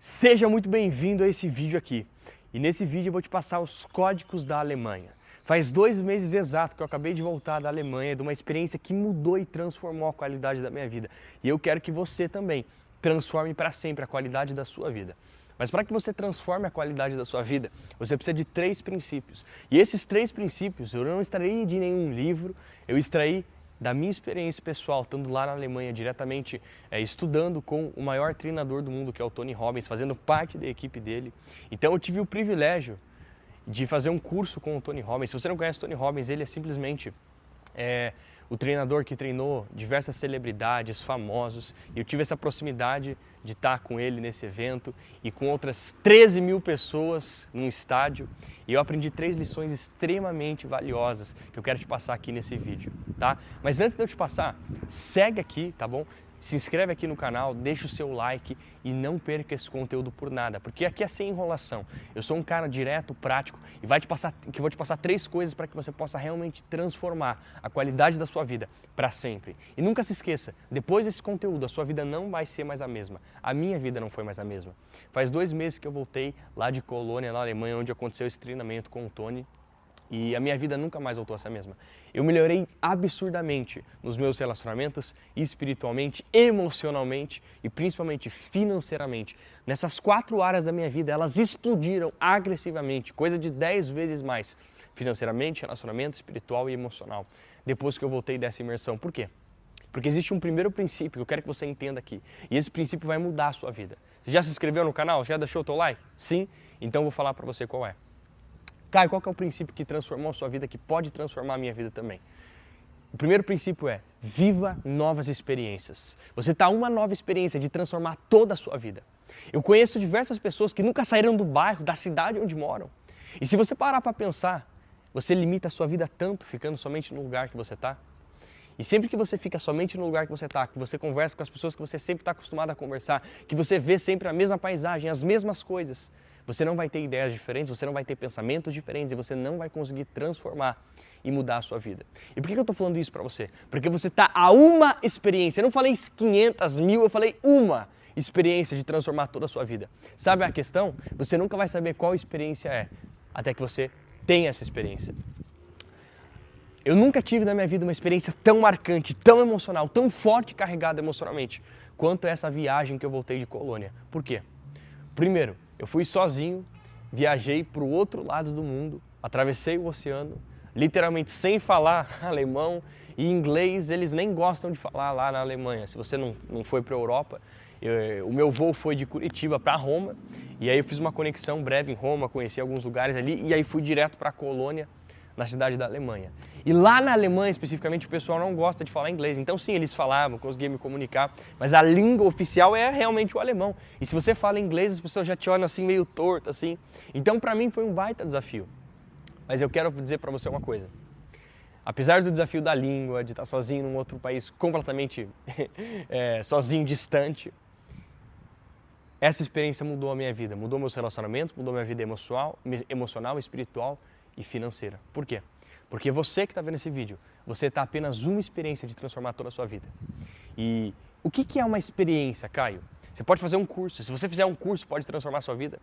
Seja muito bem-vindo a esse vídeo aqui. E nesse vídeo eu vou te passar os códigos da Alemanha. Faz 2 meses exato que eu acabei de voltar da Alemanha, de uma experiência que mudou e transformou a qualidade da minha vida. E eu quero que você também transforme para sempre a qualidade da sua vida. Mas para que você transforme a qualidade da sua vida, você precisa de 3 princípios. E esses 3 princípios eu não extraí de nenhum livro, eu extraí da minha experiência pessoal, estando lá na Alemanha diretamente, estudando com o maior treinador do mundo, que é o Tony Robbins, fazendo parte da equipe dele. Então eu tive o privilégio de fazer um curso com o Tony Robbins. Se você não conhece o Tony Robbins, ele é simplesmente o treinador que treinou diversas celebridades, famosos, e eu tive essa proximidade de estar com ele nesse evento e com outras 13 mil pessoas num estádio, e eu aprendi 3 lições extremamente valiosas que eu quero te passar aqui nesse vídeo, tá? Mas antes de eu te passar, segue aqui, tá bom? Se inscreve aqui no canal, deixa o seu like e não perca esse conteúdo por nada, porque aqui é sem enrolação. Eu sou um cara direto, prático e vou te passar 3 coisas para que você possa realmente transformar a qualidade da sua vida para sempre. E nunca se esqueça, depois desse conteúdo a sua vida não vai ser mais a mesma. A minha vida não foi mais a mesma. Faz 2 meses que eu voltei lá de Colônia, na Alemanha, onde aconteceu esse treinamento com o Tony. E a minha vida nunca mais voltou a ser a mesma. Eu melhorei absurdamente nos meus relacionamentos, espiritualmente, emocionalmente e principalmente financeiramente. Nessas 4 áreas da minha vida, elas explodiram agressivamente, coisa de 10 vezes mais. Financeiramente, relacionamento, espiritual e emocional. Depois que eu voltei dessa imersão. Por quê? Porque existe um primeiro princípio que eu quero que você entenda aqui. E esse princípio vai mudar a sua vida. Você já se inscreveu no canal? Já deixou o teu like? Sim? Então eu vou falar para você qual é. Caio, qual que é o princípio que transformou a sua vida, que pode transformar a minha vida também? O primeiro princípio é: viva novas experiências. Você está a uma nova experiência de transformar toda a sua vida. Eu conheço diversas pessoas que nunca saíram do bairro, da cidade onde moram. E se você parar para pensar, você limita a sua vida tanto ficando somente no lugar que você está. E sempre que você fica somente no lugar que você está, que você conversa com as pessoas que você sempre está acostumado a conversar, que você vê sempre a mesma paisagem, as mesmas coisas, você não vai ter ideias diferentes, você não vai ter pensamentos diferentes e você não vai conseguir transformar e mudar a sua vida. E por que eu estou falando isso para você? Porque você está a uma experiência, eu não falei 500 mil, eu falei uma experiência de transformar toda a sua vida. Sabe a questão? Você nunca vai saber qual experiência é, até que você tenha essa experiência. Eu nunca tive na minha vida uma experiência tão marcante, tão emocional, tão forte e carregada emocionalmente, quanto essa viagem que eu voltei de Colônia. Por quê? Primeiro, eu fui sozinho, viajei para o outro lado do mundo, atravessei o oceano, literalmente sem falar alemão e inglês, eles nem gostam de falar lá na Alemanha. Se você não foi para a Europa, o meu voo foi de Curitiba para Roma, e aí eu fiz uma conexão breve em Roma, conheci alguns lugares ali, e aí fui direto para Colônia, na cidade da Alemanha. E lá na Alemanha, especificamente, o pessoal não gosta de falar inglês. Então sim, eles falavam, conseguiam me comunicar, mas a língua oficial é realmente o alemão. E se você fala inglês, as pessoas já te olham assim, meio torto, assim. Então para mim foi um baita desafio. Mas eu quero dizer para você uma coisa. Apesar do desafio da língua, de estar sozinho num outro país completamente sozinho, distante, essa experiência mudou a minha vida, mudou meus relacionamentos, mudou minha vida emocional, espiritual e financeira. Por quê? Porque você que está vendo esse vídeo, você está apenas uma experiência de transformar toda a sua vida. E o que é uma experiência, Caio? Você pode fazer um curso. Se você fizer um curso, pode transformar a sua vida.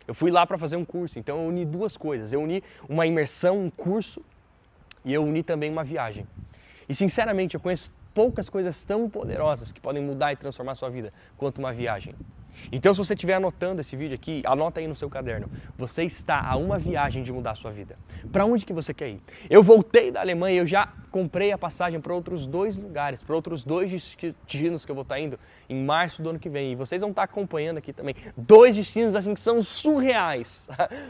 Eu fui lá para fazer um curso, então eu uni 2 coisas. Eu uni uma imersão, um curso, e eu uni também uma viagem. E sinceramente, eu conheço poucas coisas tão poderosas que podem mudar e transformar a sua vida quanto uma viagem. Então, se você estiver anotando esse vídeo aqui, anota aí no seu caderno. Você está a uma viagem de mudar a sua vida. Para onde que você quer ir? Eu voltei da Alemanha e eu já comprei a passagem para outros 2 lugares, para outros 2 destinos que eu vou estar indo em março do ano que vem. E vocês vão estar acompanhando aqui também. 2 destinos assim que são surreais.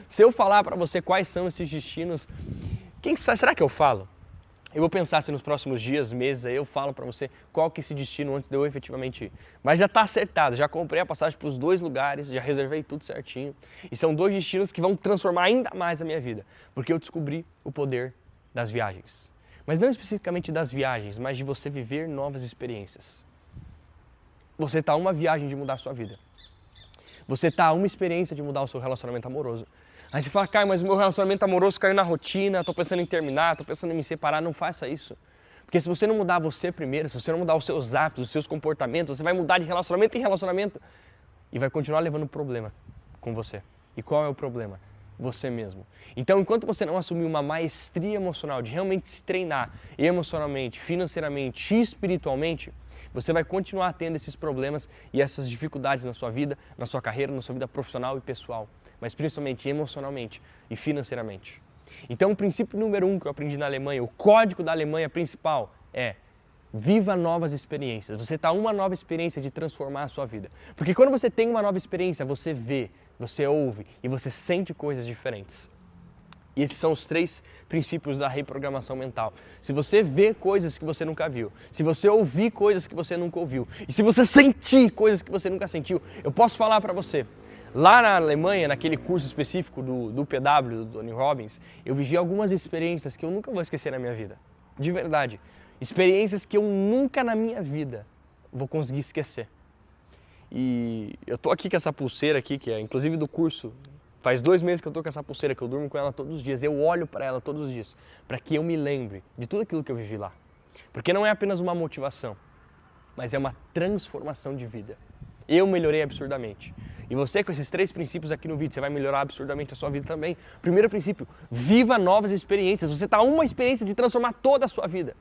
Se eu falar para você quais são esses destinos, quem sabe, será que eu falo? Eu vou pensar se nos próximos dias, meses, aí eu falo para você qual que é esse destino antes de eu efetivamente ir. Mas já está acertado, já comprei a passagem para os 2 lugares, já reservei tudo certinho. E são 2 destinos que vão transformar ainda mais a minha vida, porque eu descobri o poder das viagens. Mas não especificamente das viagens, mas de você viver novas experiências. Você está a uma viagem de mudar a sua vida. Você está a uma experiência de mudar o seu relacionamento amoroso. Aí você fala: Caio, mas o meu relacionamento amoroso caiu na rotina, estou pensando em terminar, estou pensando em me separar. Não faça isso. Porque se você não mudar você primeiro, se você não mudar os seus hábitos, os seus comportamentos, você vai mudar de relacionamento em relacionamento. e vai continuar levando problema com você. E qual é o problema? Você mesmo. Então, enquanto você não assumir uma maestria emocional, de realmente se treinar emocionalmente, financeiramente e espiritualmente, você vai continuar tendo esses problemas e essas dificuldades na sua vida, na sua carreira, na sua vida profissional e pessoal, mas principalmente emocionalmente e financeiramente. Então, o princípio número 1 que eu aprendi na Alemanha, o código da Alemanha principal é: viva novas experiências. Você está uma nova experiência de transformar a sua vida. Porque quando você tem uma nova experiência, você vê, você ouve e você sente coisas diferentes. E esses são os 3 princípios da reprogramação mental. Se você vê coisas que você nunca viu, se você ouvir coisas que você nunca ouviu, e se você sentir coisas que você nunca sentiu, eu posso falar para você, lá na Alemanha, naquele curso específico do PW, do Tony Robbins, eu vivi algumas experiências que eu nunca vou esquecer na minha vida. De verdade. Experiências que eu nunca na minha vida vou conseguir esquecer. E eu tô aqui com essa pulseira aqui, que é inclusive do curso. Faz 2 meses que eu tô com essa pulseira, que eu durmo com ela todos os dias. Eu olho para ela todos os dias, para que eu me lembre de tudo aquilo que eu vivi lá. Porque não é apenas uma motivação, mas é uma transformação de vida. Eu melhorei absurdamente. E você, com esses 3 princípios aqui no vídeo, você vai melhorar absurdamente a sua vida também. Primeiro princípio, viva novas experiências. Você está a uma experiência de transformar toda a sua vida.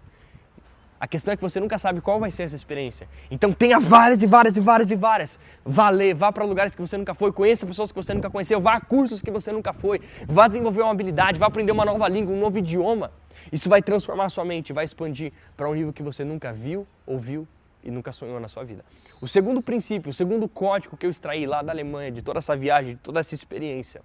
A questão é que você nunca sabe qual vai ser essa experiência. Então tenha várias e várias e várias e várias. Vá para lugares que você nunca foi, conheça pessoas que você nunca conheceu, vá a cursos que você nunca foi, vá desenvolver uma habilidade, vá aprender uma nova língua, um novo idioma. Isso vai transformar a sua mente, vai expandir para um nível que você nunca viu, ouviu e nunca sonhou na sua vida. O segundo princípio, o segundo código que eu extraí lá da Alemanha, de toda essa viagem, de toda essa experiência.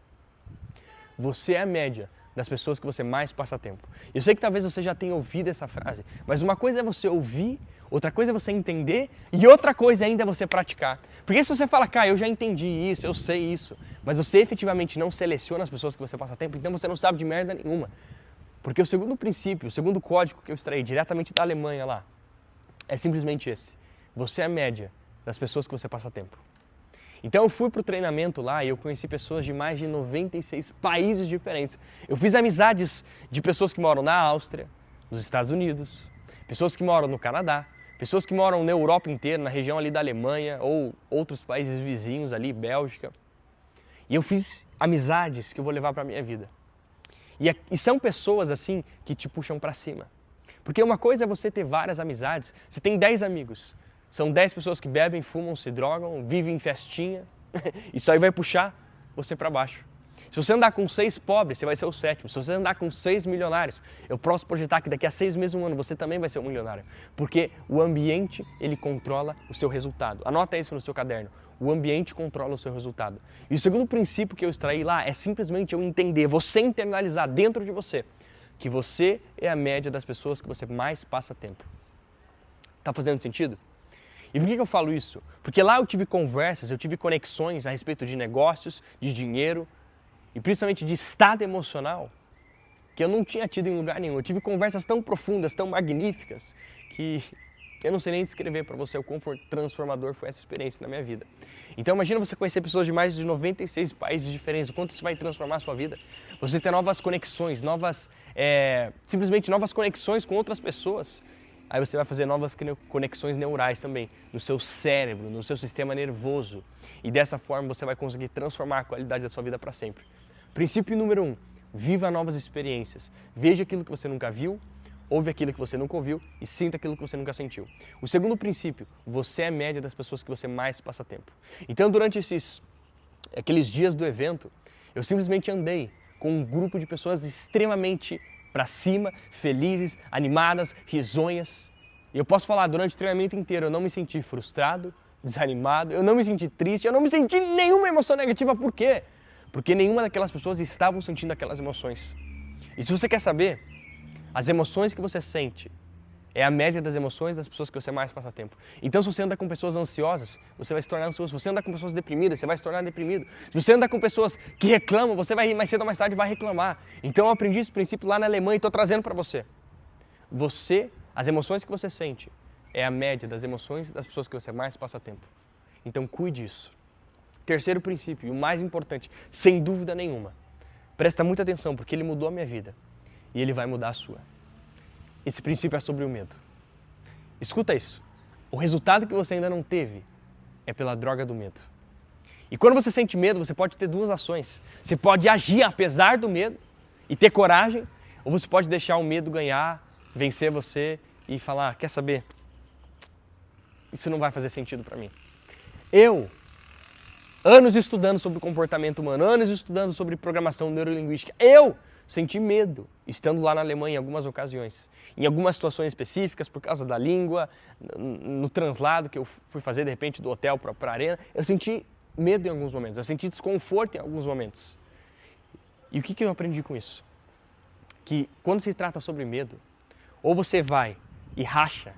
Você é a média das pessoas que você mais passa tempo. Eu sei que talvez você já tenha ouvido essa frase, mas uma coisa é você ouvir, outra coisa é você entender e outra coisa ainda é você praticar. Porque se você fala, cara, eu já entendi isso, eu sei isso, mas você efetivamente não seleciona as pessoas que você passa tempo, então você não sabe de merda nenhuma. Porque o segundo princípio, o segundo código que eu extraí diretamente da Alemanha lá, é simplesmente esse. Você é a média das pessoas que você passa tempo. Então eu fui para o treinamento lá e eu conheci pessoas de mais de 96 países diferentes. Eu fiz amizades de pessoas que moram na Áustria, nos Estados Unidos, pessoas que moram no Canadá, pessoas que moram na Europa inteira, na região ali da Alemanha ou outros países vizinhos ali, Bélgica. E eu fiz amizades que eu vou levar para a minha vida. E são pessoas assim que te puxam para cima. Porque uma coisa é você ter várias amizades, você tem 10 amigos. São 10 pessoas que bebem, fumam, se drogam, vivem em festinha. Isso aí vai puxar você para baixo. Se você andar com 6 pobres, você vai ser o 7º. Se você andar com 6 milionários, eu posso projetar que daqui a 6 meses, 1 ano, você também vai ser um milionário. Porque o ambiente, ele controla o seu resultado. Anota isso no seu caderno. O ambiente controla o seu resultado. E o segundo princípio que eu extraí lá é simplesmente eu entender, você internalizar dentro de você, que você é a média das pessoas que você mais passa tempo. Tá fazendo sentido? E por que eu falo isso? Porque lá eu tive conversas, eu tive conexões a respeito de negócios, de dinheiro e principalmente de estado emocional que eu não tinha tido em lugar nenhum. Eu tive conversas tão profundas, tão magníficas que eu não sei nem descrever para você o quão transformador foi essa experiência na minha vida. Então imagina você conhecer pessoas de mais de 96 países diferentes, o quanto isso vai transformar a sua vida. Você ter novas conexões, simplesmente novas conexões com outras pessoas. Aí você vai fazer novas conexões neurais também, no seu cérebro, no seu sistema nervoso. E dessa forma você vai conseguir transformar a qualidade da sua vida para sempre. Princípio número 1, viva novas experiências. Veja aquilo que você nunca viu, ouve aquilo que você nunca ouviu e sinta aquilo que você nunca sentiu. O segundo princípio, você é a média das pessoas que você mais passa tempo. Então durante aqueles dias do evento, eu simplesmente andei com um grupo de pessoas extremamente para cima, felizes, animadas, risonhas. E eu posso falar, durante o treinamento inteiro eu não me senti frustrado, desanimado, eu não me senti triste, eu não me senti nenhuma emoção negativa. Por quê? Porque nenhuma daquelas pessoas estavam sentindo aquelas emoções. E se você quer saber, as emoções que você sente é a média das emoções das pessoas que você mais passa tempo. Então, se você anda com pessoas ansiosas, você vai se tornar ansioso. Se você anda com pessoas deprimidas, você vai se tornar deprimido. Se você anda com pessoas que reclamam, você vai mais cedo ou mais tarde vai reclamar. Então, eu aprendi esse princípio lá na Alemanha e estou trazendo para você. As emoções que você sente é a média das emoções das pessoas que você mais passa tempo. Então, cuide disso. Terceiro princípio, e o mais importante, sem dúvida nenhuma. Presta muita atenção, porque ele mudou a minha vida e ele vai mudar a sua. Esse princípio é sobre o medo. Escuta isso. O resultado que você ainda não teve é pela droga do medo. E quando você sente medo, você pode ter duas ações. Você pode agir apesar do medo e ter coragem, ou você pode deixar o medo ganhar, vencer você e falar, quer saber? Isso não vai fazer sentido para mim. Eu, anos estudando sobre o comportamento humano, anos estudando sobre programação neurolinguística, eu senti medo estando lá na Alemanha em algumas ocasiões. Em algumas situações específicas, por causa da língua, no translado que eu fui fazer de repente do hotel para a arena, eu senti medo em alguns momentos, eu senti desconforto em alguns momentos. E o que eu aprendi com isso? Que quando se trata sobre medo, ou você vai e racha,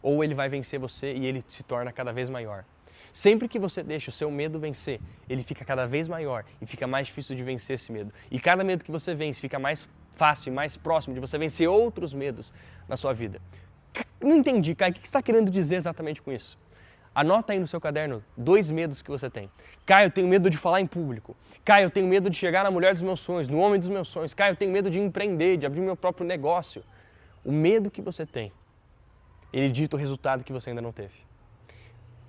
ou ele vai vencer você e ele se torna cada vez maior. Sempre que você deixa o seu medo vencer, ele fica cada vez maior e fica mais difícil de vencer esse medo. E cada medo que você vence fica mais fácil e mais próximo de você vencer outros medos na sua vida. Não entendi, Caio, o que você está querendo dizer exatamente com isso? Anota aí no seu caderno 2 medos que você tem. Caio, eu tenho medo de falar em público. Caio, eu tenho medo de chegar na mulher dos meus sonhos, no homem dos meus sonhos. Caio, eu tenho medo de empreender, de abrir meu próprio negócio. O medo que você tem, ele dita o resultado que você ainda não teve.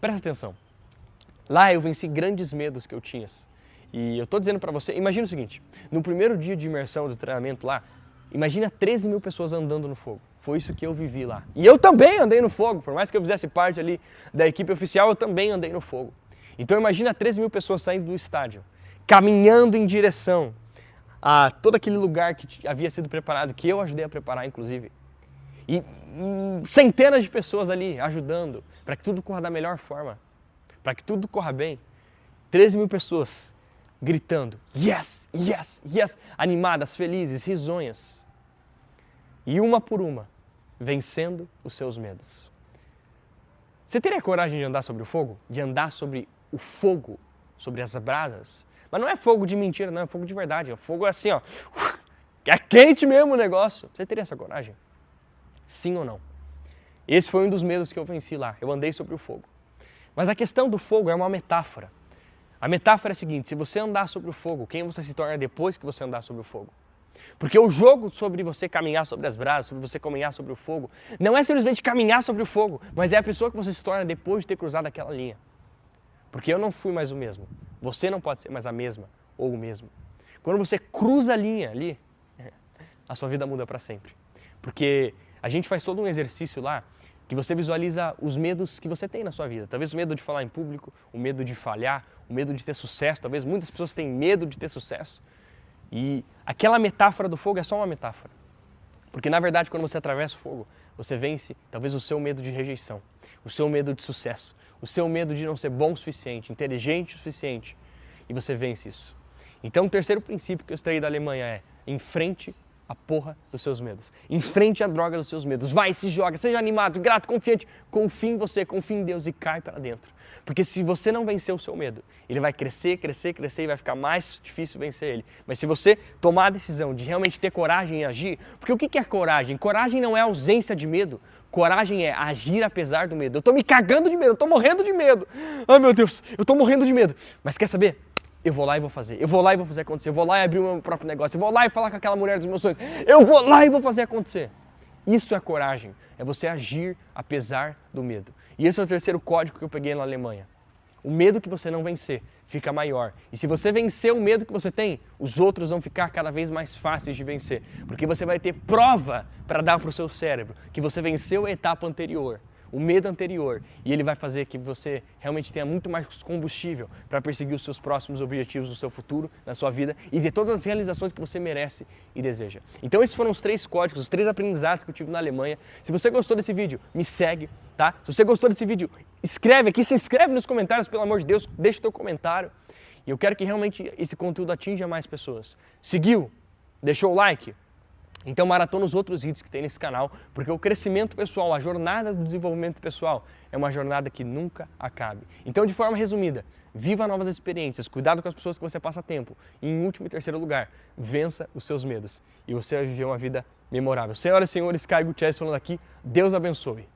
Presta atenção. Lá eu venci grandes medos que eu tinha. E eu estou dizendo para você, imagina o seguinte, no primeiro dia de imersão do treinamento lá, imagina 13 mil pessoas andando no fogo. Foi isso que eu vivi lá. E eu também andei no fogo, por mais que eu fizesse parte ali da equipe oficial, eu também andei no fogo. Então imagina 13 mil pessoas saindo do estádio, caminhando em direção a todo aquele lugar que havia sido preparado, que eu ajudei a preparar inclusive. E centenas de pessoas ali ajudando para que tudo corra da melhor forma, para que tudo corra bem. 13 mil pessoas gritando, yes, yes, yes, animadas, felizes, risonhas. E uma por uma, vencendo os seus medos. Você teria coragem de andar sobre o fogo? De andar sobre o fogo, sobre as brasas? Mas não é fogo de mentira, não, é fogo de verdade. É fogo assim, ó, é quente mesmo o negócio. Você teria essa coragem? Sim ou não? Esse foi um dos medos que eu venci lá. Eu andei sobre o fogo. Mas a questão do fogo é uma metáfora. A metáfora é a seguinte, se você andar sobre o fogo, quem você se torna depois que você andar sobre o fogo? Porque o jogo sobre você caminhar sobre as brasas, sobre você caminhar sobre o fogo, não é simplesmente caminhar sobre o fogo, mas é a pessoa que você se torna depois de ter cruzado aquela linha. Porque eu não fui mais o mesmo. Você não pode ser mais a mesma ou o mesmo. Quando você cruza a linha ali, a sua vida muda para sempre. Porque a gente faz todo um exercício lá que você visualiza os medos que você tem na sua vida. Talvez o medo de falar em público, o medo de falhar, o medo de ter sucesso. Talvez muitas pessoas têm medo de ter sucesso. E aquela metáfora do fogo é só uma metáfora. Porque na verdade quando você atravessa o fogo, você vence talvez o seu medo de rejeição, o seu medo de sucesso, o seu medo de não ser bom o suficiente, inteligente o suficiente. E você vence isso. Então o terceiro princípio que eu extraí da Alemanha é: enfrente a porra dos seus medos. Enfrente a droga dos seus medos. Vai, se joga, seja animado, grato, confiante. Confie em você, confie em Deus e cai para dentro. Porque se você não vencer o seu medo, ele vai crescer, crescer, crescer e vai ficar mais difícil vencer ele. Mas se você tomar a decisão de realmente ter coragem e agir, porque o que é coragem? Coragem não é ausência de medo. Coragem é agir apesar do medo. Eu tô me cagando de medo, eu tô morrendo de medo. Ai meu Deus, eu tô morrendo de medo. Mas quer saber? Eu vou lá e vou fazer. Eu vou lá e vou fazer acontecer. Eu vou lá e abrir o meu próprio negócio. Eu vou lá e falar com aquela mulher dos meus sonhos. Eu vou lá e vou fazer acontecer. Isso é coragem. É você agir apesar do medo. E esse é o terceiro código que eu peguei na Alemanha. O medo que você não vencer fica maior. E se você vencer o medo que você tem, os outros vão ficar cada vez mais fáceis de vencer. Porque você vai ter prova para dar para o seu cérebro que você venceu a etapa anterior. O medo anterior, e ele vai fazer que você realmente tenha muito mais combustível para perseguir os seus próximos objetivos no seu futuro, na sua vida e ter todas as realizações que você merece e deseja. Então esses foram os 3 códigos, os 3 aprendizados que eu tive na Alemanha. Se você gostou desse vídeo, me segue, tá? Se você gostou desse vídeo, escreve aqui, se inscreve nos comentários, pelo amor de Deus, deixa o teu comentário. E eu quero que realmente esse conteúdo atinja mais pessoas. Seguiu? Deixou o like? Então maratona os outros vídeos que tem nesse canal, porque o crescimento pessoal, a jornada do desenvolvimento pessoal é uma jornada que nunca acabe. Então, de forma resumida, viva novas experiências, cuidado com as pessoas que você passa tempo. E em último e terceiro lugar, vença os seus medos. E você vai viver uma vida memorável. Senhoras e senhores, Caio Gutierrez falando aqui, Deus abençoe.